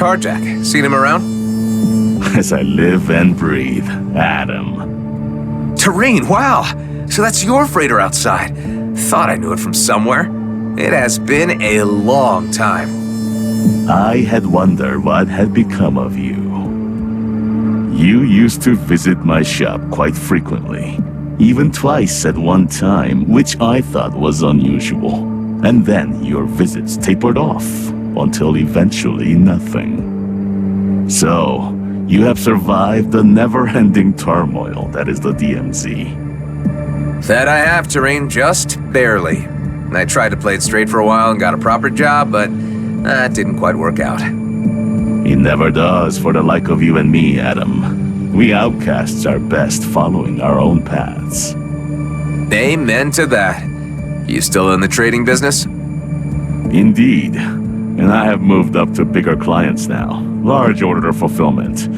Tarjak? Seen him around? As I live and breathe, Adam. Tareen, wow! So that's your freighter outside. Thought I knew it from somewhere. It has been a long time. I had wondered what had become of you. You used to visit my shop quite frequently, even twice at one time, which I thought was unusual. And then your visits tapered off, until eventually nothing. So, you have survived the never-ending turmoil that is the DMZ. That I have, Tareen, just barely. I tried to play it straight for a while and got a proper job, but that didn't quite work out. It never does for the like of you and me, Adam. We outcasts are best following our own paths. Amen to that. You still in the trading business? Indeed. And I have moved up to bigger clients now. Large order fulfillment.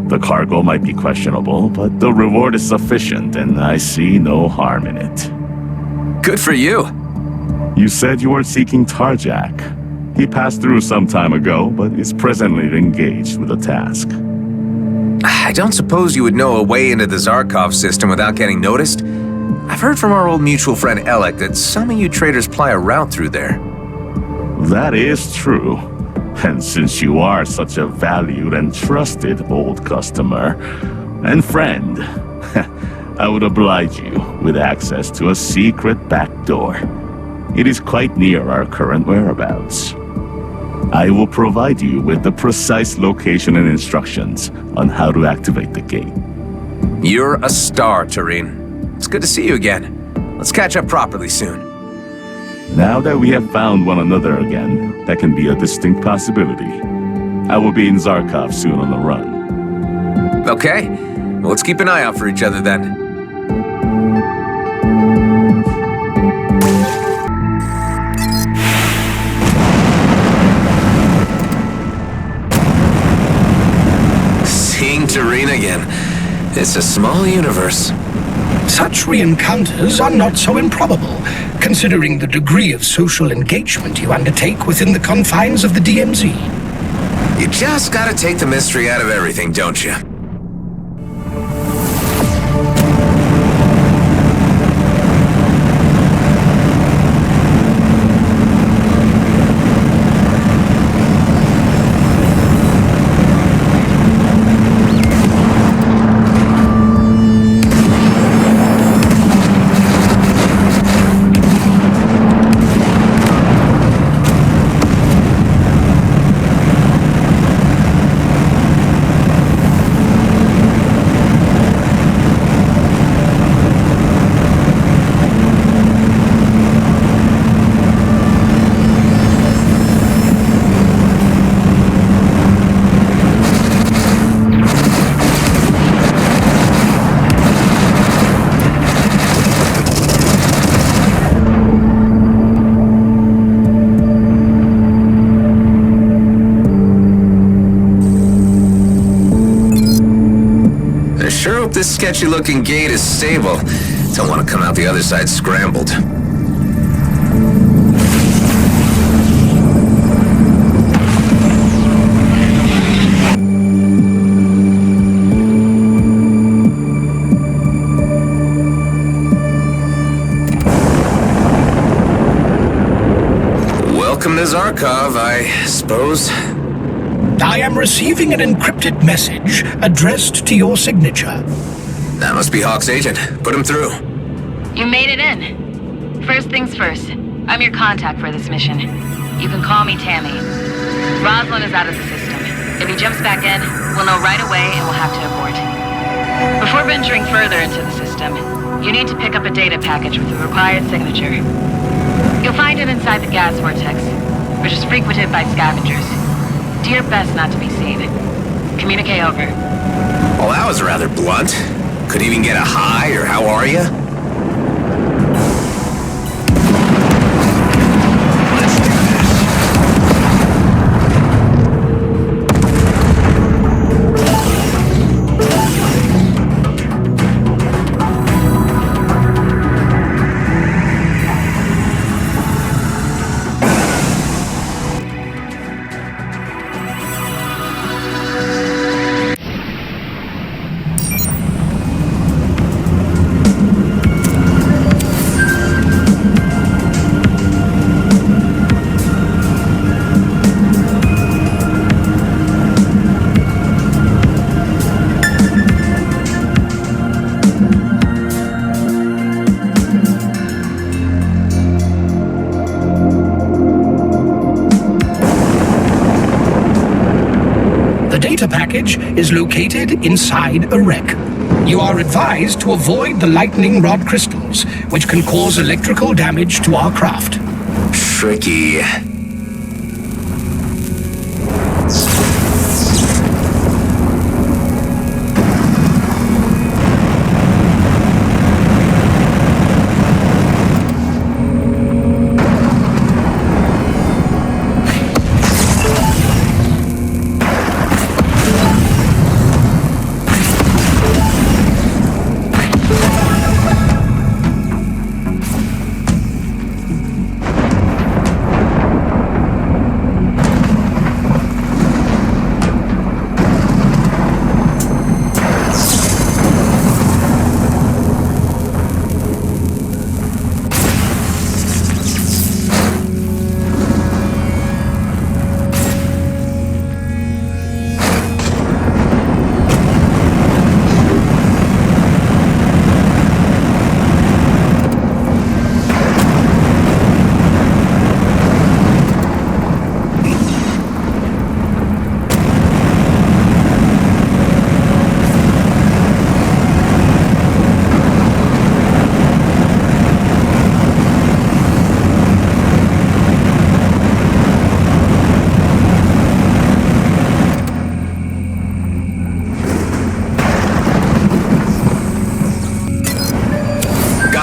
The cargo might be questionable, but the reward is sufficient, and I see no harm in it. Good for you. You said you were seeking Tarjak. He passed through some time ago, but is presently engaged with a task. I don't suppose you would know a way into the Zarkov system without getting noticed? I've heard from our old mutual friend Alec that some of you traders ply a route through there. That is true. And since you are such a valued and trusted old customer and friend, I would oblige you with access to a secret back door. It is quite near our current whereabouts. I will provide you with the precise location and instructions on how to activate the gate. You're a star, Tareen. It's good to see you again. Let's catch up properly soon. Now that we have found one another again, that can be a distinct possibility. I will be in Zarkov soon on the run. Okay. Well, let's keep an eye out for each other then. Seeing Tareen again. It's a small universe. Such re-encounters are not so improbable, considering the degree of social engagement you undertake within the confines of the DMZ. You just gotta take the mystery out of everything, don't you? This sketchy-looking gate is stable. Don't want to come out the other side scrambled. Welcome to Zarkov, I suppose. I am receiving an encrypted message addressed to your signature. That must be Hawk's agent. Put him through. You made it in. First things first, I'm your contact for this mission. You can call me Tammy. Roslyn is out of the system. If he jumps back in, we'll know right away and we'll have to abort. Before venturing further into the system, you need to pick up a data package with the required signature. You'll find it inside the gas vortex, which is frequented by scavengers. Do your best not to be seen. Communicate over. Well, that was rather blunt. Couldn't even get a hi or how are you? Let's do storage is located inside a wreck. You are advised to avoid the lightning rod crystals, which can cause electrical damage to our craft. Tricky.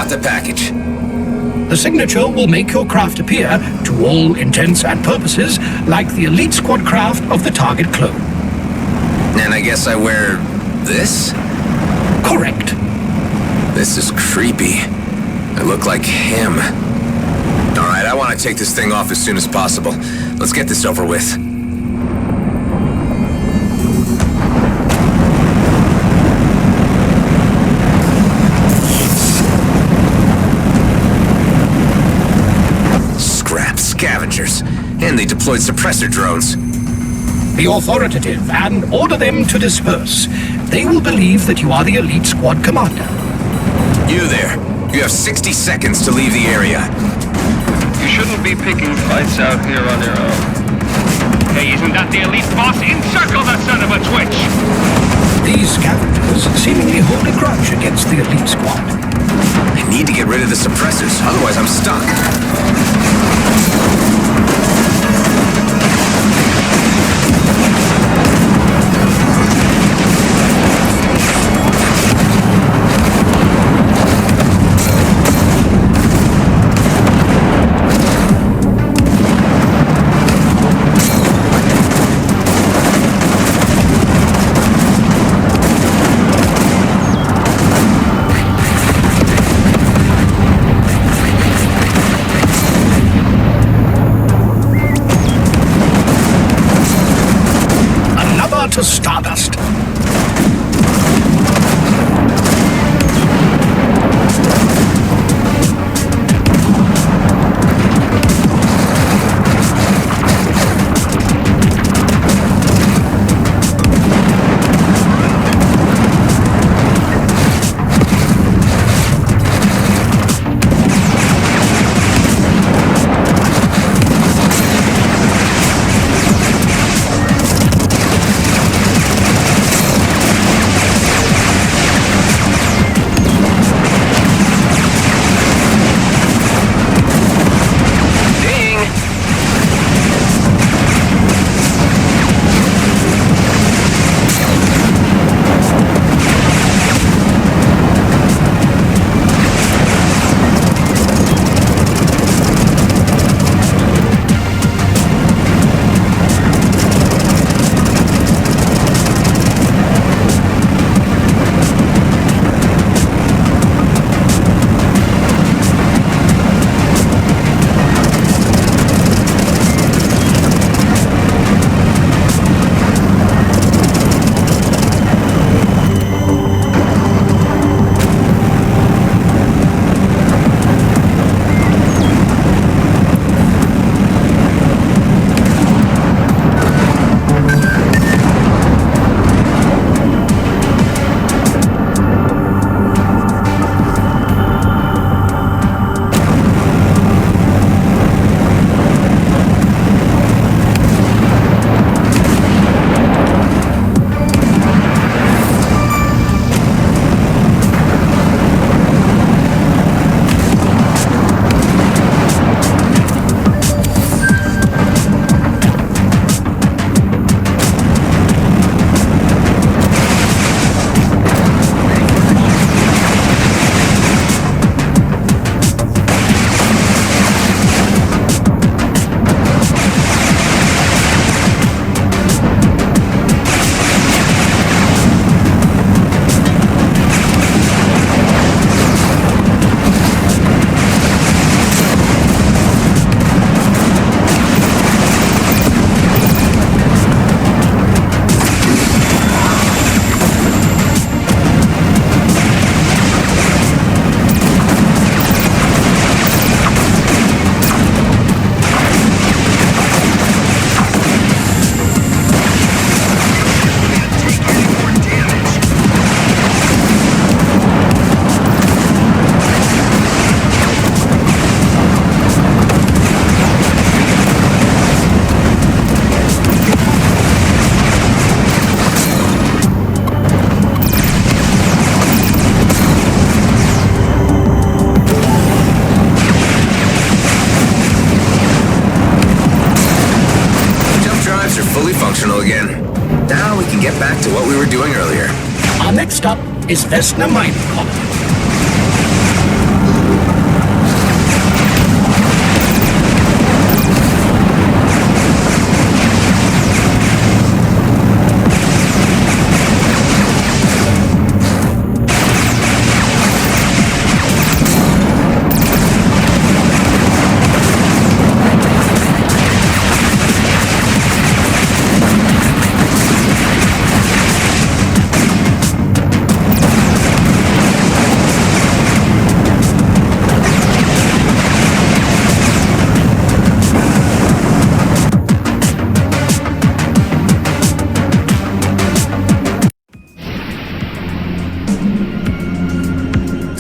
The package. The signature will make your craft appear, to all intents and purposes, like the elite squad craft of the target clone. And I guess I wear this? Correct. This is creepy. I look like him. Alright, I want to take this thing off as soon as possible. Let's get this over with. Scavengers, and they deployed suppressor drones. Be authoritative and order them to disperse. They will believe that you are the elite squad commander. You there. You have 60 seconds to leave the area. You shouldn't be picking fights out here on your own. Hey, isn't that the elite boss? Encircle that son of a twitch! These scavengers seemingly hold a grudge against the elite squad. I need to get rid of the suppressors, otherwise I'm stuck. Next up is Vesna Mine Colony.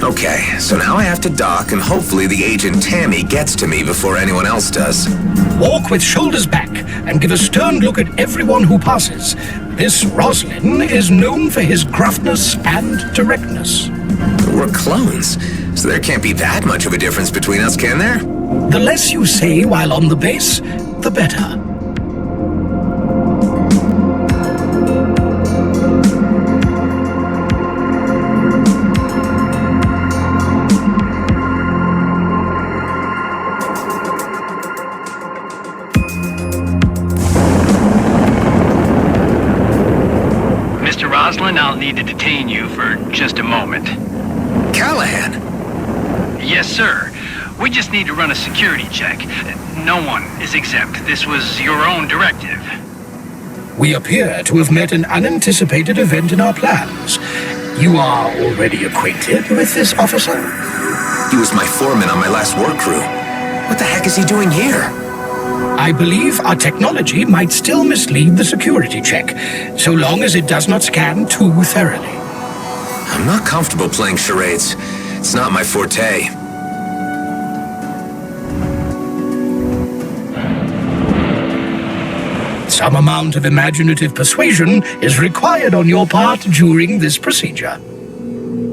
Okay, so now I have to dock, and hopefully the agent Tammy gets to me before anyone else does. Walk with shoulders back and give a stern look at everyone who passes. This Roslin is known for his gruffness and directness. We're clones, so there can't be that much of a difference between us, can there? The less you say while on the base, the better. I'll need to detain you for just a moment. Callahan! Yes, sir. We just need to run a security check. No one is exempt. This was your own directive. We appear to have met an unanticipated event in our plans. You are already acquainted with this officer? He was my foreman on my last work crew. What the heck is he doing here? I believe our technology might still mislead the security check, so long as it does not scan too thoroughly. I'm not comfortable playing charades. It's not my forte. Some amount of imaginative persuasion is required on your part during this procedure.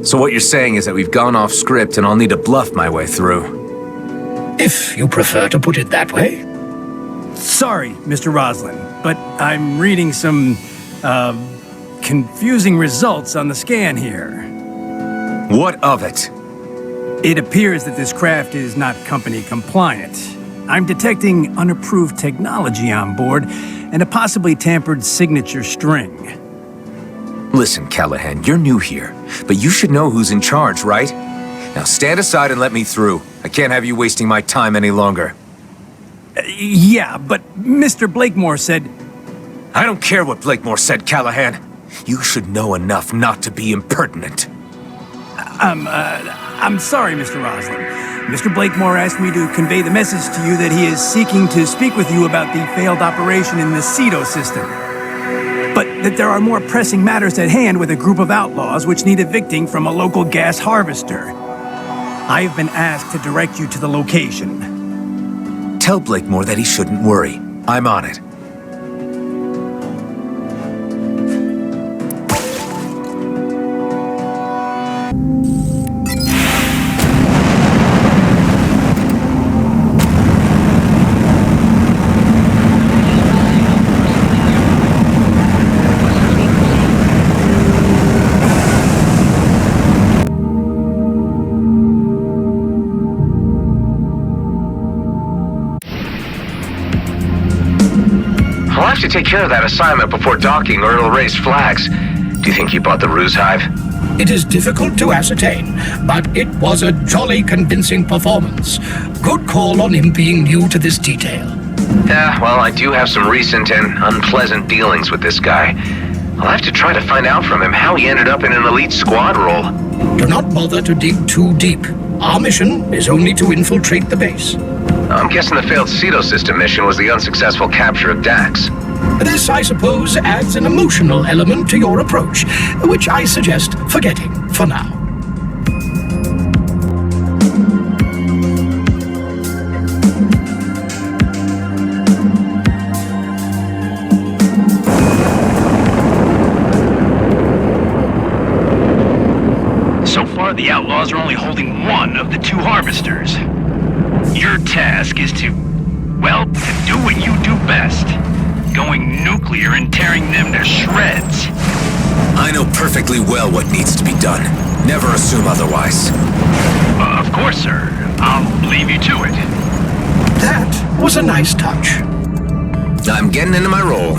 So what you're saying is that we've gone off script and I'll need to bluff my way through. If you prefer to put it that way. Sorry, Mr. Roslin, but I'm reading some, confusing results on the scan here. What of it? It appears that this craft is not company compliant. I'm detecting unapproved technology on board and a possibly tampered signature string. Listen, Callahan, you're new here, but you should know who's in charge, right? Now stand aside and let me through. I can't have you wasting my time any longer. Yeah, but Mr. Blakemore said... I don't care what Blakemore said, Callahan. You should know enough not to be impertinent. I'm sorry, Mr. Roslin. Mr. Blakemore asked me to convey the message to you that he is seeking to speak with you about the failed operation in the Cedo system. But that there are more pressing matters at hand with a group of outlaws which need evicting from a local gas harvester. I have been asked to direct you to the location. Tell Blakemore that he shouldn't worry. I'm on it. I'll have to take care of that assignment before docking or it'll raise flags. Do you think he bought the ruse hive? It is difficult to ascertain, but it was a jolly convincing performance. Good call on him being new to this detail. Yeah, well, I do have some recent and unpleasant dealings with this guy. I'll have to try to find out from him how he ended up in an elite squad role. Do not bother to dig too deep. Our mission is only to infiltrate the base. I'm guessing the failed Cedo system mission was the unsuccessful capture of Dax. This, I suppose, adds an emotional element to your approach, which I suggest forgetting for now. So far, the outlaws are only holding one of the two harvesters. Your task is to, well, to do what you do best. Going nuclear and tearing them to shreds. I know perfectly well what needs to be done. Never assume otherwise. Of course, sir. I'll leave you to it. That was a nice touch. I'm getting into my role.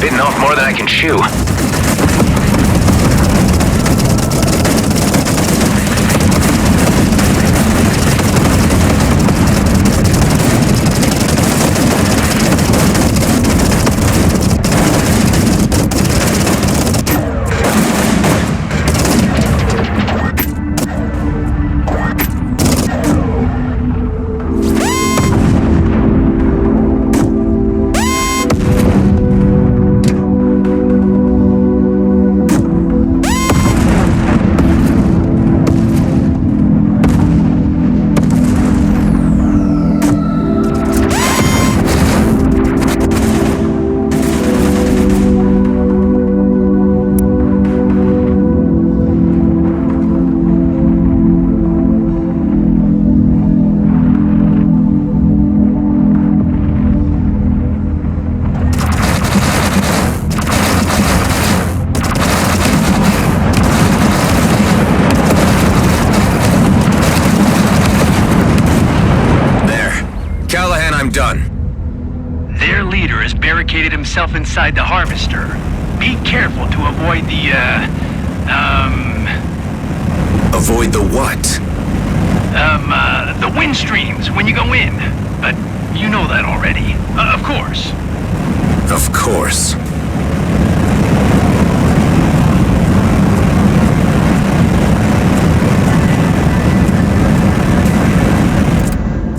bitten off more than I can chew. Himself inside the harvester. Be careful to avoid the, Avoid the what? The wind streams when you go in. But you know that already. Of course. Of course.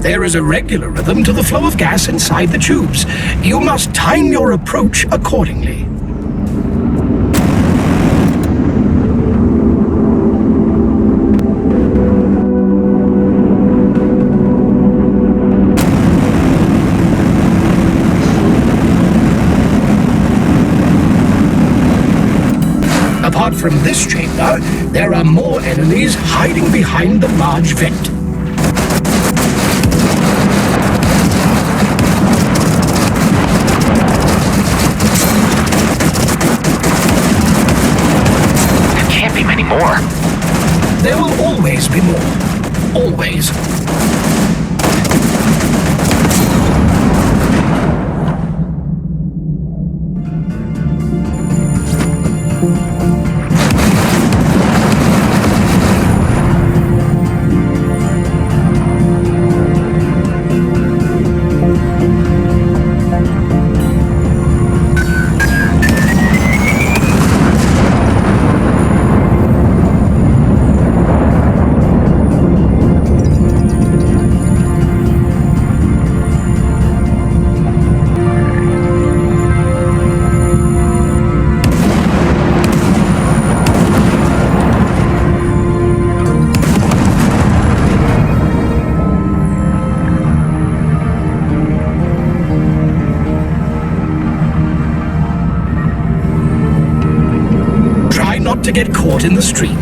There is a regular rhythm to the flow of gas inside the tubes. You must time your approach accordingly. Apart from this chamber, there are more enemies hiding behind the large vent. More. There will always be more. Always. To get caught in the stream.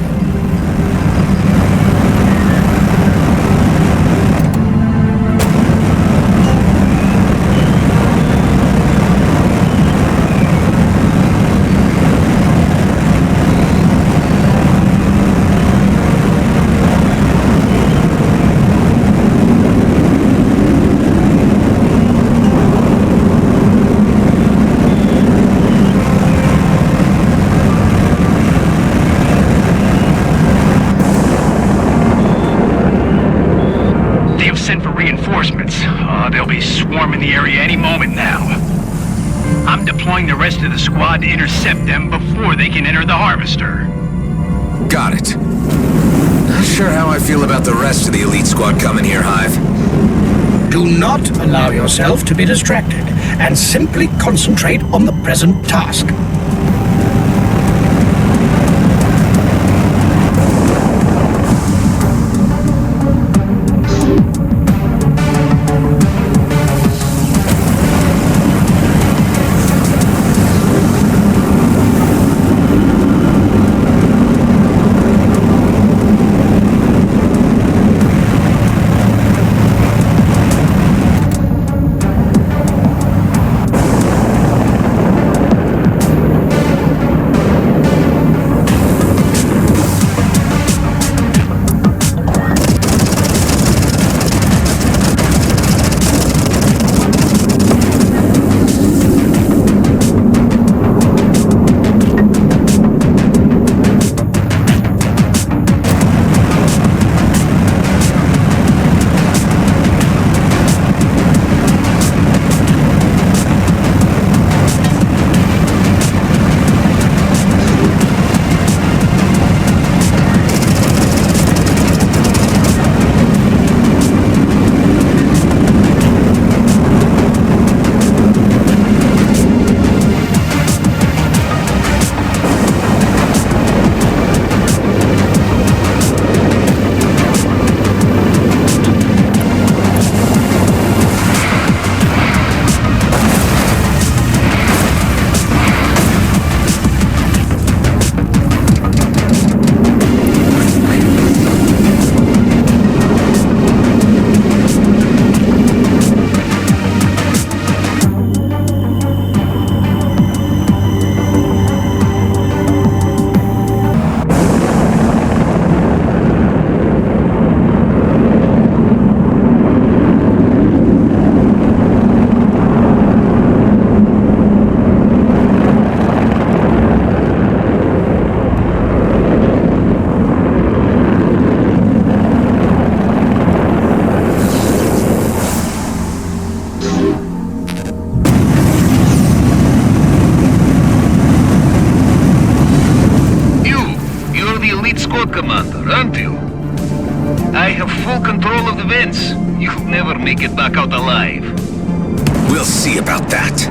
They'll be swarming the area any moment now. I'm deploying the rest of the squad to intercept them before they can enter the harvester. Got it. Not sure how I feel about the rest of the elite squad coming here, Hive. Do not allow yourself to be distracted, and simply concentrate on the present task. Until I have full control of the vents. You'll never make it back out alive. We'll see about that.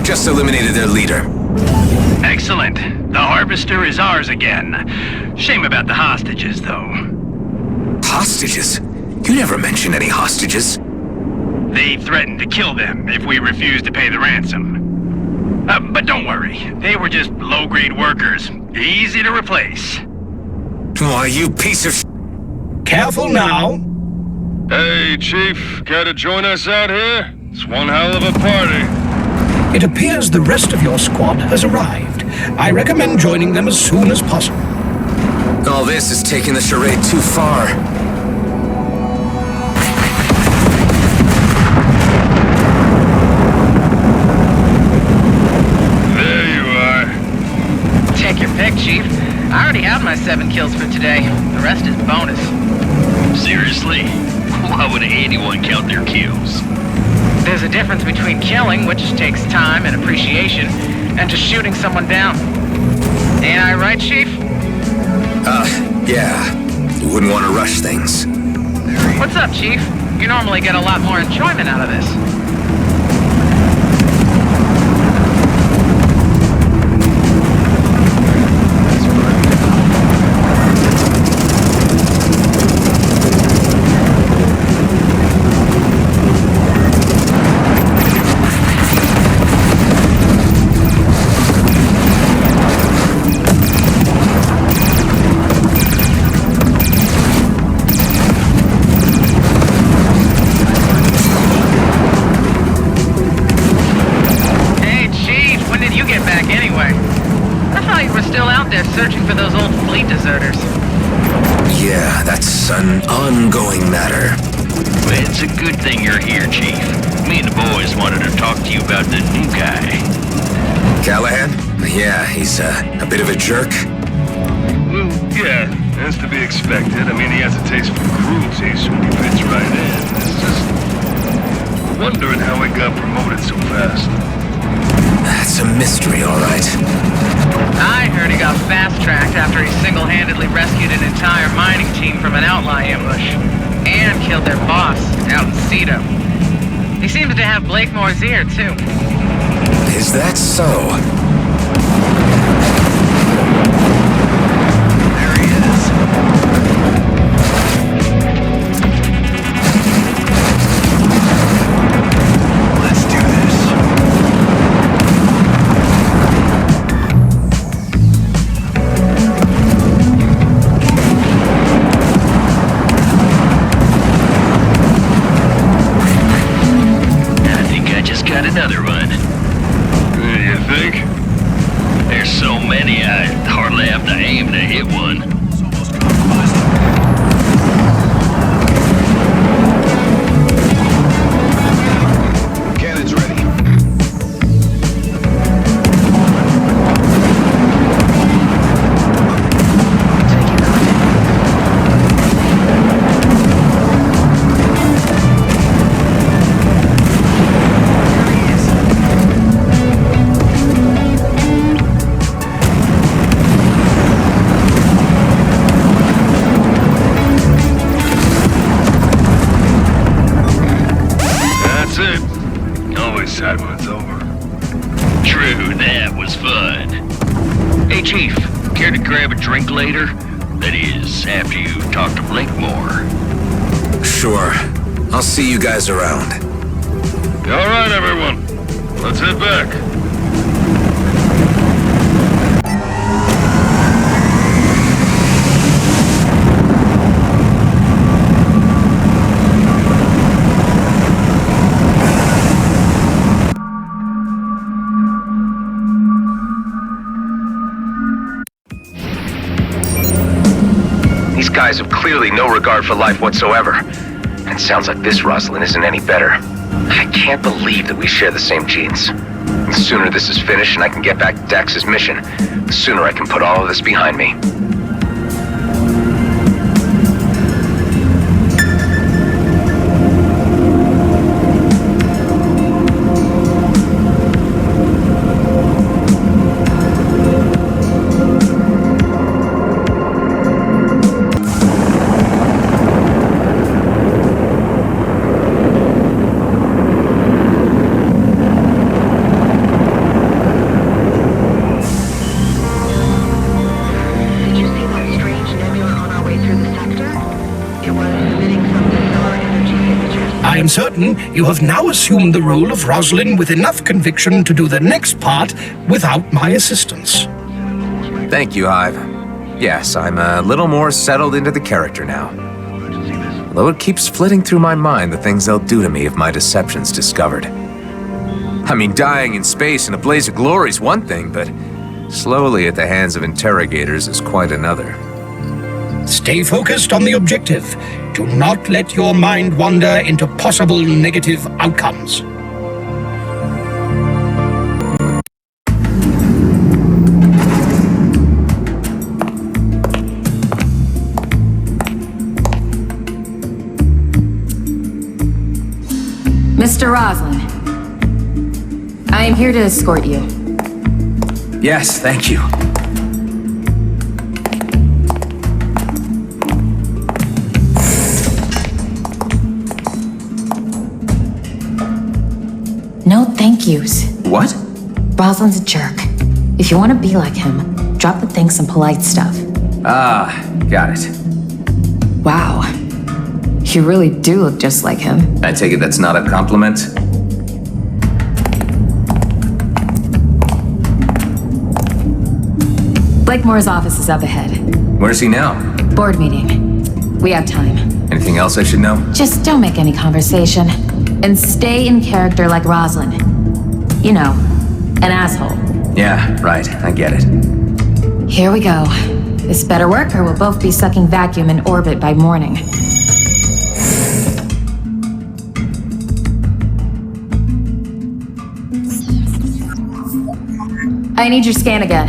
Just eliminated their leader. Excellent. The Harvester is ours again. Shame about the hostages, though. Hostages? You never mentioned any hostages. They threatened to kill them if we refused to pay the ransom. But don't worry. They were just low-grade workers. Easy to replace. Why, you piece of... Careful now. Hey, Chief. Care to join us out here? It's one hell of a party. It appears the rest of your squad has arrived. I recommend joining them as soon as possible. All this is taking the charade too far. There you are. Take your pick, Chief. I already have my 7 kills for today. The rest is bonus. Seriously? Why would anyone count their kills? There's a difference between killing, which takes time and appreciation, and just shooting someone down. Ain't I right, Chief? Yeah. You wouldn't want to rush things. What's up, Chief? You normally get a lot more enjoyment out of this. Searching for those old fleet deserters. Yeah, that's an ongoing matter. It's a good thing you're here, Chief. Me and the boys wanted to talk to you about the new guy. Callahan? Yeah, he's a bit of a jerk. Well, yeah, that's to be expected. I mean, he has a taste for cruelty, so he fits right in. It's just wondering how he got promoted so fast. That's a mystery, all right. I heard he got fast-tracked after he single-handedly rescued an entire mining team from an outlaw ambush. And killed their boss, out in Cedo. He seems to have Blakemore's ear, too. Is that so? There he is. Let's do this. Got another one. You think? There's so many, I hardly have to aim to hit one. Cannon's ready. Sad when it's over. True, that was fun. Hey, Chief, care to grab a drink later? That is, after you talk to Blakemore. Sure. I'll see you guys around. All right, everyone. Let's head back. These guys have clearly no regard for life whatsoever. And it sounds like this Rosalind isn't any better. I can't believe that we share the same genes. The sooner this is finished and I can get back to Dax's mission, the sooner I can put all of this behind me. I am certain you have now assumed the role of Rosalind with enough conviction to do the next part without my assistance. Thank you, Hive. Yes, I'm a little more settled into the character now. Although it keeps flitting through my mind the things they'll do to me if my deception's discovered. I mean, dying in space in a blaze of glory is one thing, but slowly at the hands of interrogators is quite another. Stay focused on the objective. Do not let your mind wander into possible negative outcomes. Mr. Roslin, I am here to escort you. Yes, thank you. No thank yous. What? Roslin's a jerk. If you want to be like him, drop the thanks and polite stuff. Ah, got it. Wow. You really do look just like him. I take it that's not a compliment? Blakemore's office is up ahead. Where's he now? Board meeting. We have time. Anything else I should know? Just don't make any conversation. And stay in character like Roslin. You know, an asshole. Yeah, right. I get it. Here we go. This better work or we'll both be sucking vacuum in orbit by morning. I need your scan again.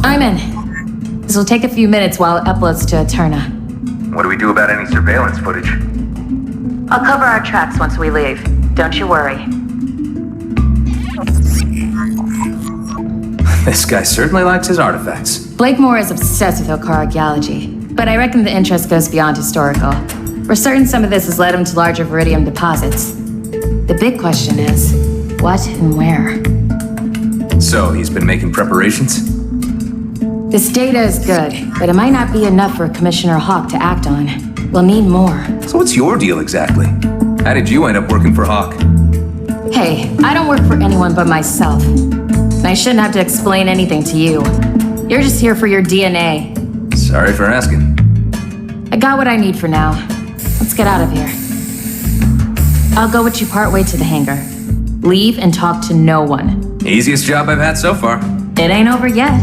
I'm in. This will take a few minutes while it uploads to Eterna. What do we do about any surveillance footage? I'll cover our tracks once we leave. Don't you worry. This guy certainly likes his artifacts. Blakemore is obsessed with archaeology, but I reckon the interest goes beyond historical. We're certain some of this has led him to larger Viridium deposits. The big question is, what and where? So, he's been making preparations? This data is good, but it might not be enough for Commissioner Hawk to act on. We'll need more. So what's your deal exactly? How did you end up working for Hawk? Hey, I don't work for anyone but myself. And I shouldn't have to explain anything to you. You're just here for your DNA. Sorry for asking. I got what I need for now. Let's get out of here. I'll go with you partway to the hangar. Leave and talk to no one. Easiest job I've had so far. It ain't over yet.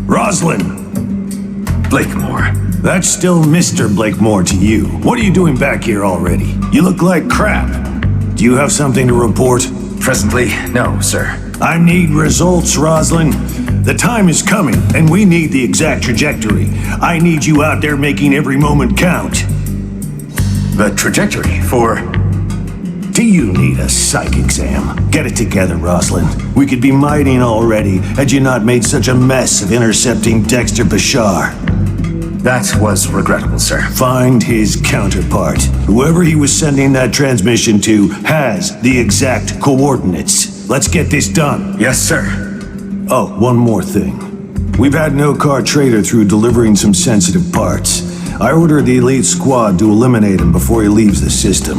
Roslin! Blakemore. That's still Mr. Blakemore to you. What are you doing back here already? You look like crap. Do you have something to report? Presently, no, sir. I need results, Roslin. The time is coming, and we need the exact trajectory. I need you out there making every moment count. The trajectory for... Do you need a psych exam? Get it together, Rosalind. We could be mining already had you not made such a mess of intercepting Dexter Bashar. That was regrettable, sir. Find his counterpart. Whoever he was sending that transmission to has the exact coordinates. Let's get this done. Yes, sir. Oh, one more thing. We've had no car trader through delivering some sensitive parts. I ordered the elite squad to eliminate him before he leaves the system.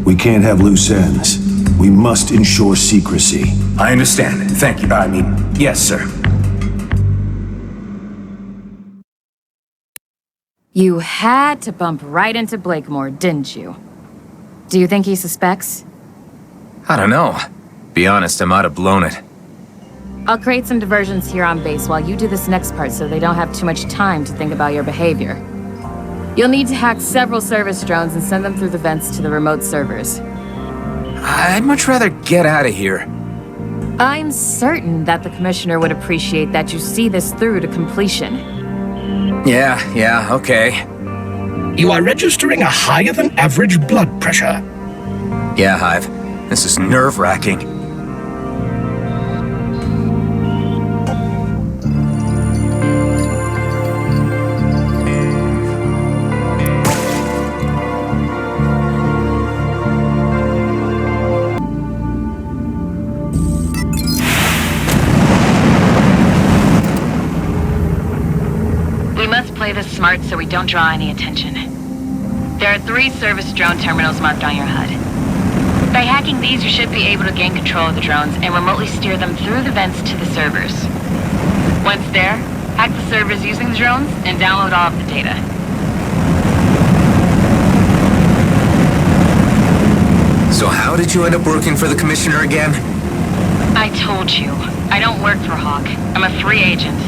We can't have loose ends. We must ensure secrecy. I understand. Thank you. Yes, sir. You had to bump right into Blakemore, didn't you? Do you think he suspects? I don't know. Be honest, I might have blown it. I'll create some diversions here on base while you do this next part so they don't have too much time to think about your behavior. You'll need to hack several service drones and send them through the vents to the remote servers. I'd much rather get out of here. I'm certain that the Commissioner would appreciate that you see this through to completion. Yeah, okay. You are registering a higher than average blood pressure. Yeah, Hive. This is nerve-wracking. We must play this smart so we don't draw any attention. There are 3 service drone terminals marked on your HUD. By hacking these, you should be able to gain control of the drones and remotely steer them through the vents to the servers. Once there, hack the servers using the drones and download all of the data. So how did you end up working for the Commissioner again? I told you, I don't work for Hawk. I'm a free agent.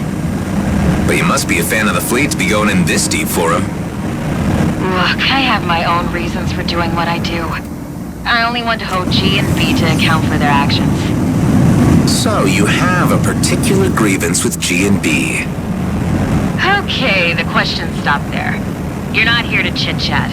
But you must be a fan of the fleet to be going in this deep for him. Look, I have my own reasons for doing what I do. I only want to hold G and B to account for their actions. So you have a particular grievance with G and B. Okay, the questions stop there. You're not here to chit-chat.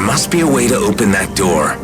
Must be a way to open that door.